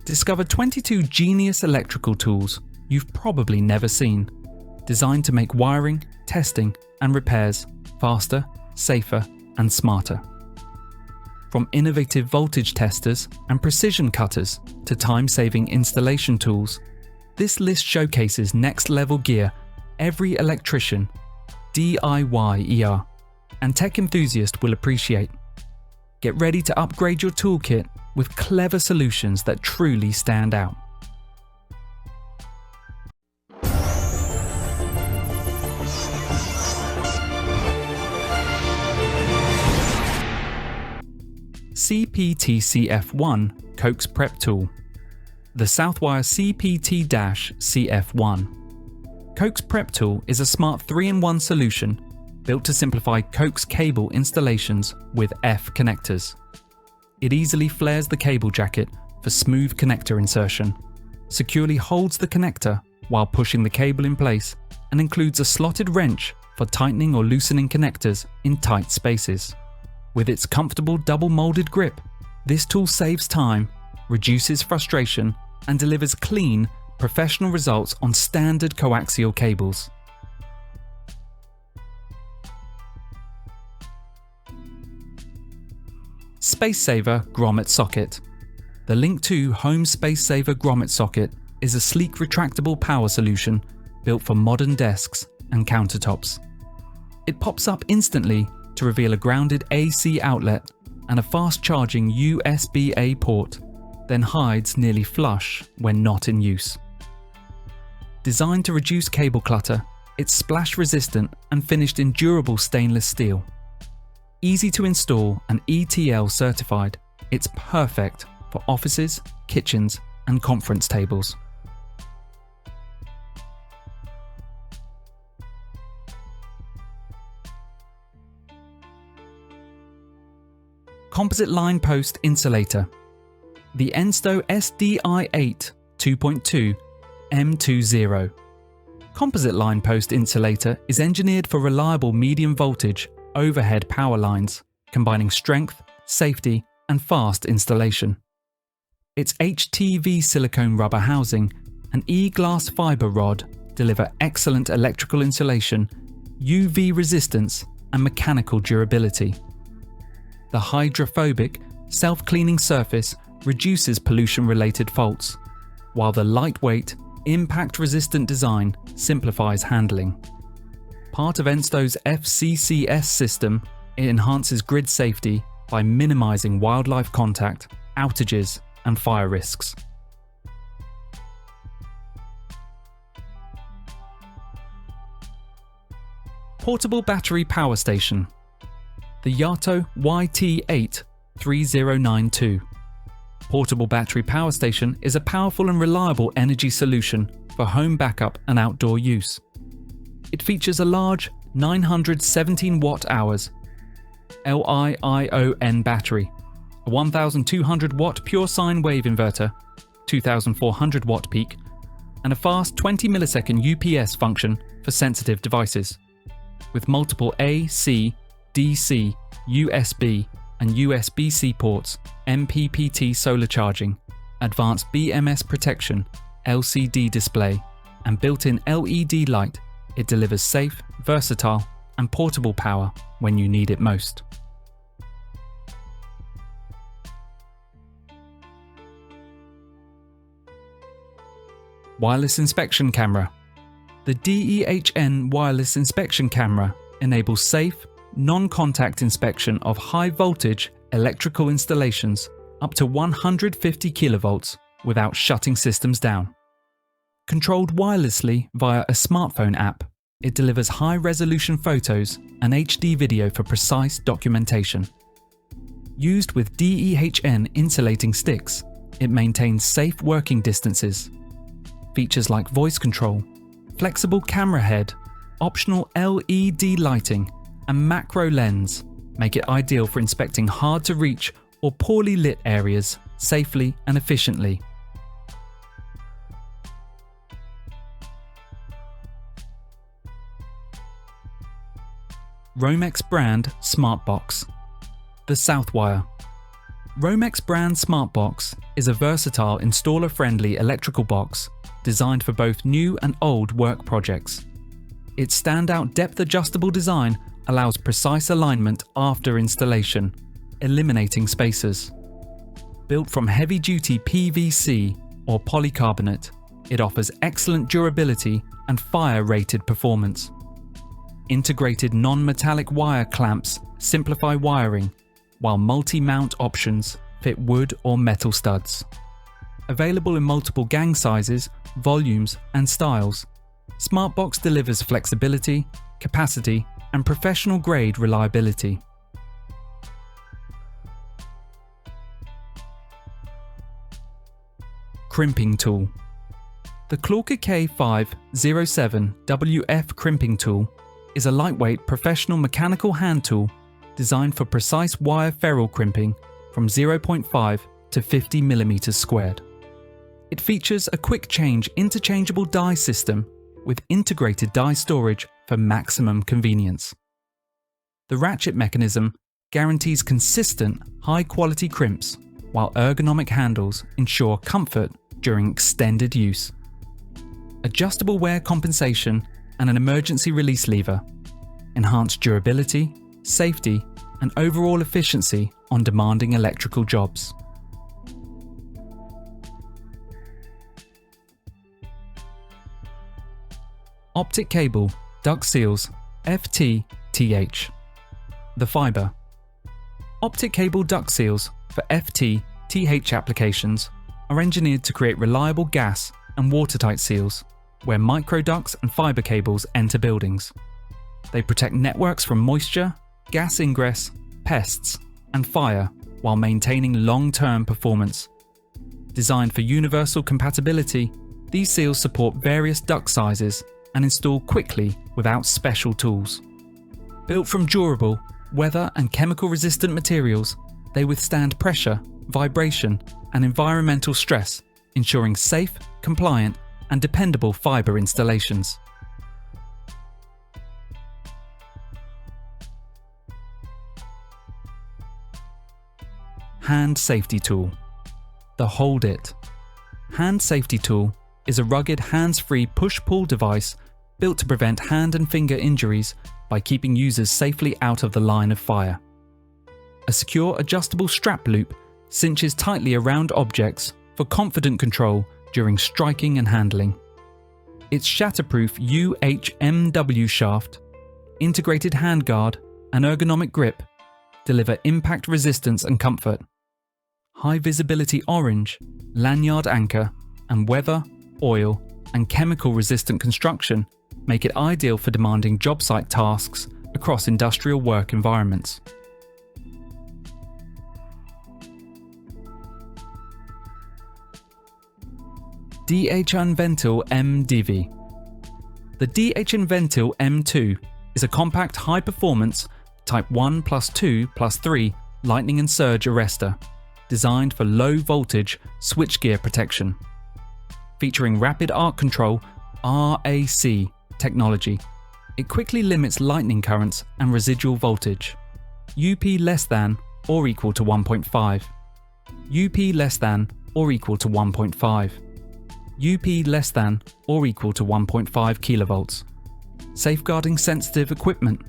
Discover 22 genius electrical tools you've probably never seen, designed to make wiring, testing, and repairs faster, safer, and smarter. From innovative voltage testers and precision cutters to time-saving installation tools, this list showcases next-level gear every electrician, DIYer, and tech enthusiast will appreciate. Get ready to upgrade your toolkit with clever solutions that truly stand out. CPT-CF1 Coax Prep Tool. The Southwire CPT-CF1. Coax Prep Tool is a smart 3-in-1 solution built to simplify Coax cable installations with F connectors. It easily flares the cable jacket for smooth connector insertion, securely holds the connector while pushing the cable in place, and includes a slotted wrench for tightening or loosening connectors in tight spaces. With its comfortable double molded grip, this tool saves time, reduces frustration, and delivers clean, professional results on standard coaxial cables. Space Saver Grommet Socket. The Link 2 Home Space Saver Grommet Socket is a sleek retractable power solution built for modern desks and countertops. It pops up instantly to reveal a grounded AC outlet and a fast-charging USB-A port, then hides nearly flush when not in use. Designed to reduce cable clutter, it's splash-resistant and finished in durable stainless steel. Easy to install and ETL certified, it's perfect for offices, kitchens, and conference tables. Composite line post insulator. The SDI82.2M20. Composite line post insulator is engineered for reliable medium voltage overhead power lines, combining strength, safety, and fast installation. Its HTV silicone rubber housing and E-glass fiber rod deliver excellent electrical insulation, UV resistance, and mechanical durability. The hydrophobic, self-cleaning surface reduces pollution-related faults, while the lightweight, impact-resistant design simplifies handling. Part of Ensto's FCCS system, it enhances grid safety by minimizing wildlife contact, outages, and fire risks. Portable battery power station. The Yato YT83092. Portable battery power station is a powerful and reliable energy solution for home backup and outdoor use. It features a large 917 watt-hours LiION battery, a 1200 watt pure sine wave inverter, 2400 watt peak, and a fast 20 millisecond UPS function for sensitive devices, with multiple AC, DC, USB, and USB-C ports, MPPT solar charging, advanced BMS protection, LCD display, and built-in LED light. It delivers safe, versatile, and portable power when you need it most. Wireless inspection camera. The DEHN wireless inspection camera enables safe, non-contact inspection of high-voltage electrical installations up to 150 kilovolts without shutting systems down. Controlled wirelessly via a smartphone app, it delivers high-resolution photos and HD video for precise documentation. Used with DEHN insulating sticks, it maintains safe working distances. Features like voice control, flexible camera head, optional LED lighting, and macro lens make it ideal for inspecting hard-to-reach or poorly lit areas safely and efficiently. Romex brand SmartBox. The Southwire. Romex brand SmartBox is a versatile installer-friendly electrical box designed for both new and old work projects. Its standout depth-adjustable design allows precise alignment after installation, eliminating spacers. Built from heavy-duty PVC or polycarbonate, it offers excellent durability and fire-rated performance. Integrated non-metallic wire clamps simplify wiring, while multi-mount options fit wood or metal studs. Available in multiple gang sizes, volumes, and styles, SmartBox delivers flexibility, capacity, and professional-grade reliability. Crimping tool. The Clawker K507WF crimping tool is a lightweight professional mechanical hand tool designed for precise wire ferrule crimping from 0.5 to 50 mm squared. It features a quick change interchangeable die system with integrated die storage for maximum convenience. The ratchet mechanism guarantees consistent, high-quality crimps, while ergonomic handles ensure comfort during extended use. Adjustable wear compensation and an emergency release lever enhance durability, safety, and overall efficiency on demanding electrical jobs. Optic cable, duct seals, FttH. The fiber. Optic cable duct seals for FttH applications are engineered to create reliable gas and watertight seals where microducts and fiber cables enter buildings. They protect networks from moisture, gas ingress, pests, and fire while maintaining long-term performance. Designed for universal compatibility, these seals support various duct sizes and install quickly without special tools. Built from durable, weather and chemical-resistant materials, they withstand pressure, vibration, and environmental stress, ensuring safe, compliant, and dependable fiber installations. Hand safety tool. The HoldIt. Hand safety tool is a rugged hands-free push-pull device built to prevent hand and finger injuries by keeping users safely out of the line of fire. A secure adjustable strap loop cinches tightly around objects for confident control during striking and handling. Its shatterproof HPH shaft, integrated handguard, and ergonomic grip deliver impact resistance and comfort. High visibility orange, lanyard anchor, and weather, oil, and chemical resistant construction make it ideal for demanding job site tasks across industrial work environments. DEHNventil M2. The DEHNventil M2 is a compact high-performance Type 1+2+3 lightning and surge arrestor designed for low-voltage switchgear protection. Featuring rapid arc control (RAC) technology, it quickly limits lightning currents and residual voltage. UP less than or equal to 1.5. UP less than or equal to 1.5. UP less than or equal to 1.5 kV. Safeguarding sensitive equipment.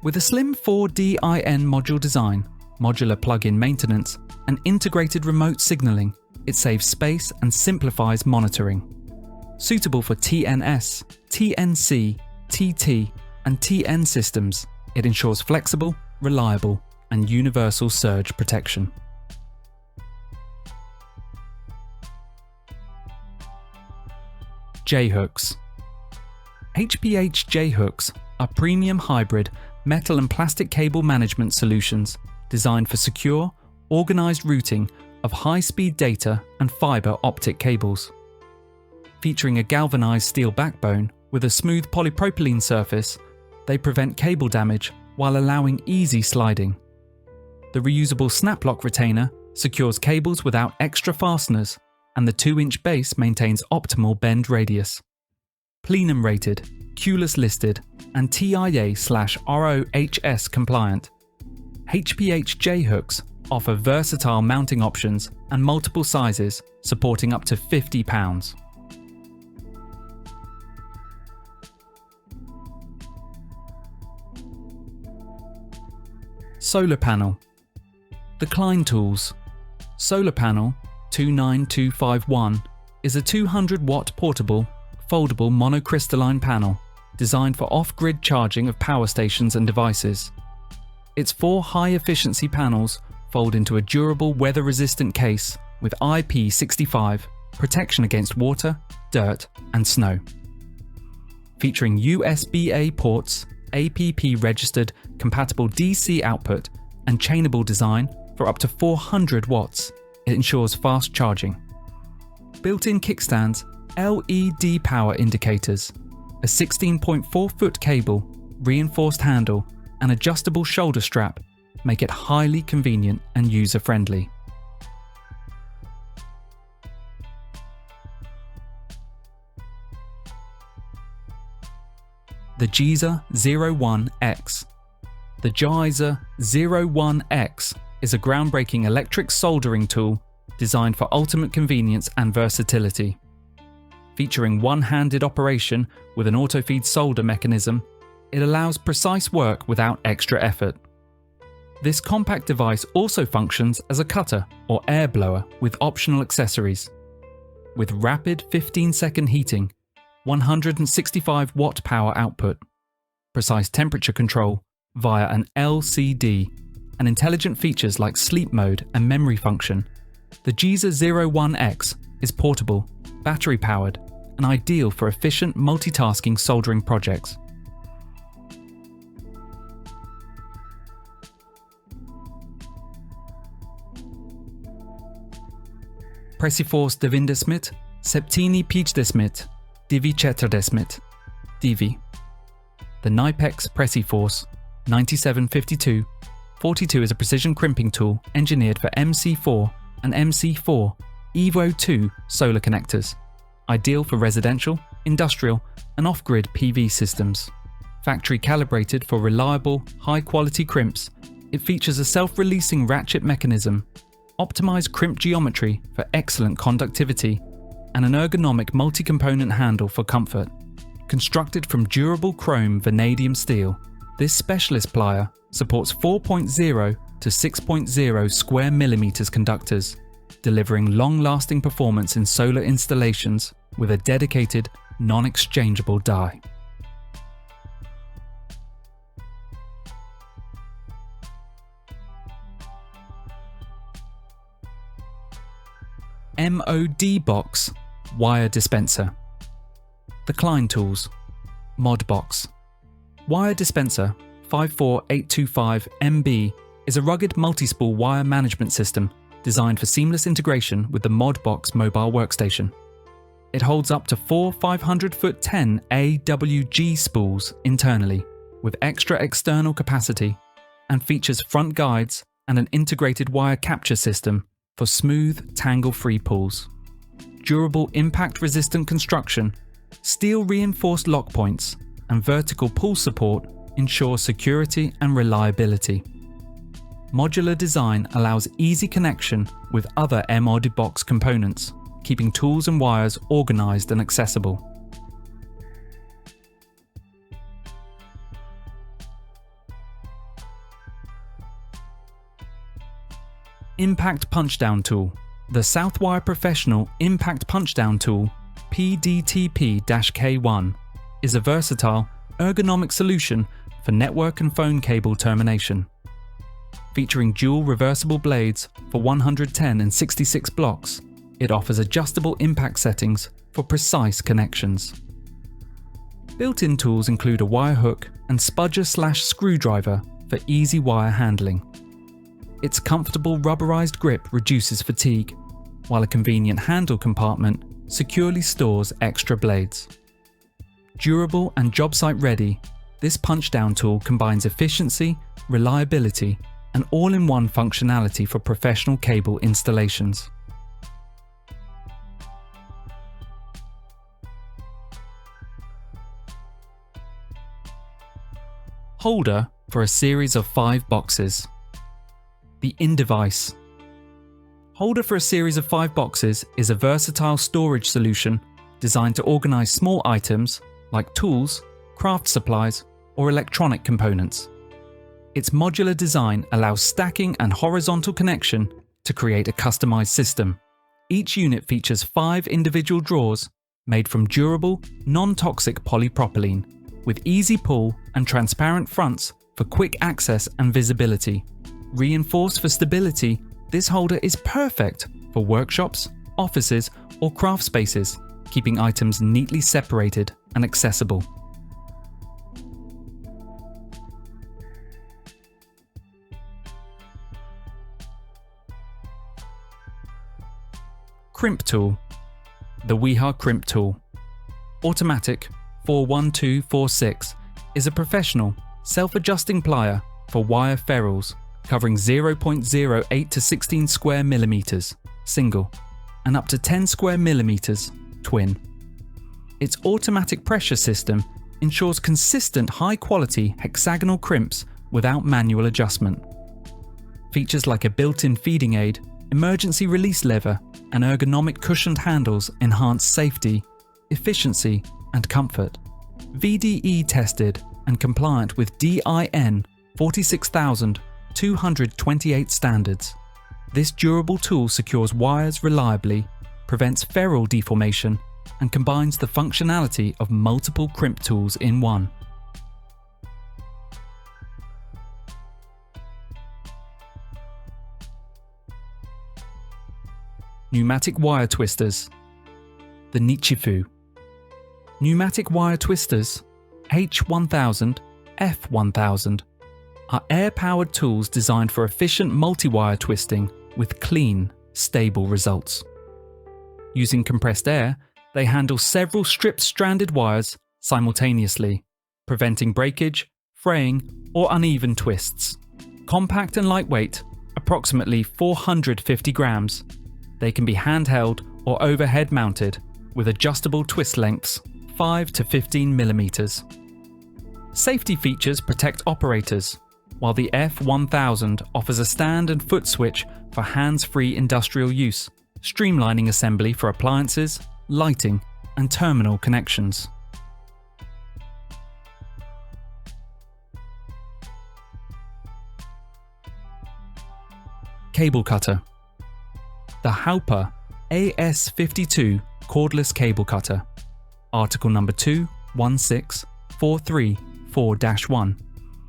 With a slim 4DIN module design, modular plug-in maintenance, and integrated remote signaling, it saves space and simplifies monitoring. Suitable for TNS, TNC, TT, and TN systems, it ensures flexible, reliable, and universal surge protection. J-Hooks. HPH J-Hooks are premium hybrid metal and plastic cable management solutions designed for secure, organized routing of high-speed data and fiber optic cables. Featuring a galvanized steel backbone with a smooth polypropylene surface, they prevent cable damage while allowing easy sliding. The reusable snap lock retainer secures cables without extra fasteners, and the 2-inch base maintains optimal bend radius. Plenum rated, QLess listed, and TIA/ROHS compliant, HPH J-Hooks offer versatile mounting options and multiple sizes, supporting up to 50 pounds. Solar panel. The Klein Tools Solar Panel 29251 is a 200-watt portable, foldable monocrystalline panel designed for off-grid charging of power stations and devices. Its 4 high-efficiency panels fold into a durable, weather-resistant case with IP65 protection against water, dirt, and snow. Featuring USB-A ports, APP-registered compatible DC output, and chainable design for up to 400 watts, it ensures fast charging. Built-in kickstands, LED power indicators, a 16.4-foot cable, reinforced handle, and adjustable shoulder strap make it highly convenient and user-friendly. The Jiizer 01X. The Jiizer 01X is a groundbreaking electric soldering tool designed for ultimate convenience and versatility. Featuring one-handed operation with an auto-feed solder mechanism, it allows precise work without extra effort. This compact device also functions as a cutter or air blower with optional accessories. With rapid 15-second heating, 165 watt power output, precise temperature control via an LCD, and intelligent features like sleep mode and memory function, the Jiizer 01X is portable, battery powered, and ideal for efficient multitasking soldering projects. PreciForce 90 Septini 50 Divi 40 Divi. The Knipex PreciForce 9752 42 is a precision crimping tool engineered for MC4 and MC4 Evo 2 solar connectors, ideal for residential, industrial, and off-grid PV systems. Factory calibrated for reliable, high-quality crimps, it features a self-releasing ratchet mechanism, optimized crimp geometry for excellent conductivity, and an ergonomic multi-component handle for comfort. Constructed from durable chrome vanadium steel, this specialist plier supports 4.0 to 6.0 square millimeters conductors, delivering long-lasting performance in solar installations with a dedicated, non-exchangeable die. MODbox wire dispenser. The Klein Tools MODbox. Wire dispenser 54825MB is a rugged multi-spool wire management system designed for seamless integration with the MODbox mobile workstation. It holds up to 4 500-foot-10 AWG spools internally, with extra external capacity, and features front guides and an integrated wire capture system for smooth, tangle-free pulls. Durable impact-resistant construction, steel-reinforced lock points, and vertical pull support ensure security and reliability. Modular design allows easy connection with other MODbox components, keeping tools and wires organized and accessible. Impact Punchdown Tool. The Southwire Professional Impact Punchdown Tool, PDTP-K1, is a versatile, ergonomic solution for network and phone cable termination. Featuring dual reversible blades for 110 and 66 blocks, it offers adjustable impact settings for precise connections. Built-in tools include a wire hook and spudger/screwdriver for easy wire handling. Its comfortable rubberized grip reduces fatigue, while a convenient handle compartment securely stores extra blades. Durable and job site ready, this punchdown tool combines efficiency, reliability, and all-in-one functionality for professional cable installations. Holder for a series of 5 boxes. the in device. HoldIt for a series of 5 boxes is a versatile storage solution designed to organize small items like tools, craft supplies, or electronic components. Its modular design allows stacking and horizontal connection to create a customized system. Each unit features 5 individual drawers made from durable, non-toxic polypropylene, with easy pull and transparent fronts for quick access and visibility. Reinforced for stability, this holder is perfect for workshops, offices, or craft spaces, keeping items neatly separated and accessible. Crimp tool. The Jiizer Crimp tool. Automatic 41246 is a professional, self-adjusting plier for wire ferrules covering 0.08 to 16 square millimeters, single, and up to 10 square millimeters, twin. Its automatic pressure system ensures consistent high-quality hexagonal crimps without manual adjustment. Features like a built-in feeding aid, emergency release lever, and ergonomic cushioned handles enhance safety, efficiency, and comfort. VDE tested and compliant with DIN 46228 standards. This durable tool secures wires reliably, prevents ferrule deformation, and combines the functionality of multiple crimp tools in one. Pneumatic wire twisters. The Nichifu. Pneumatic wire twisters, H1000, F1000, are air-powered tools designed for efficient multi-wire twisting with clean, stable results. Using compressed air, they handle several stripped stranded wires simultaneously, preventing breakage, fraying, or uneven twists. Compact and lightweight, approximately 450 grams, they can be handheld or overhead mounted with adjustable twist lengths 5 to 15 millimeters. Safety features protect operators, while the F1000 offers a stand and foot switch for hands-free industrial use, streamlining assembly for appliances, lighting, and terminal connections. Cable cutter. The Hauper AS52 cordless cable cutter, article number 216434-1,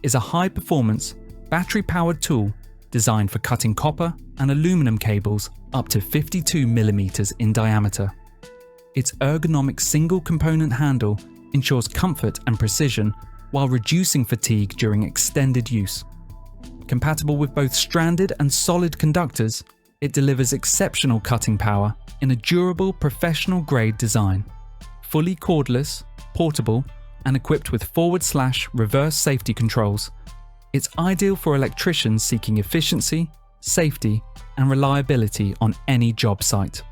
is a high-performance, battery-powered tool designed for cutting copper and aluminum cables up to 52 millimeters in diameter. Its ergonomic single-component handle ensures comfort and precision while reducing fatigue during extended use. Compatible with both stranded and solid conductors, it delivers exceptional cutting power in a durable, professional-grade design. Fully cordless, portable, and equipped with forward/reverse safety controls, it's ideal for electricians seeking efficiency, safety, and reliability on any job site.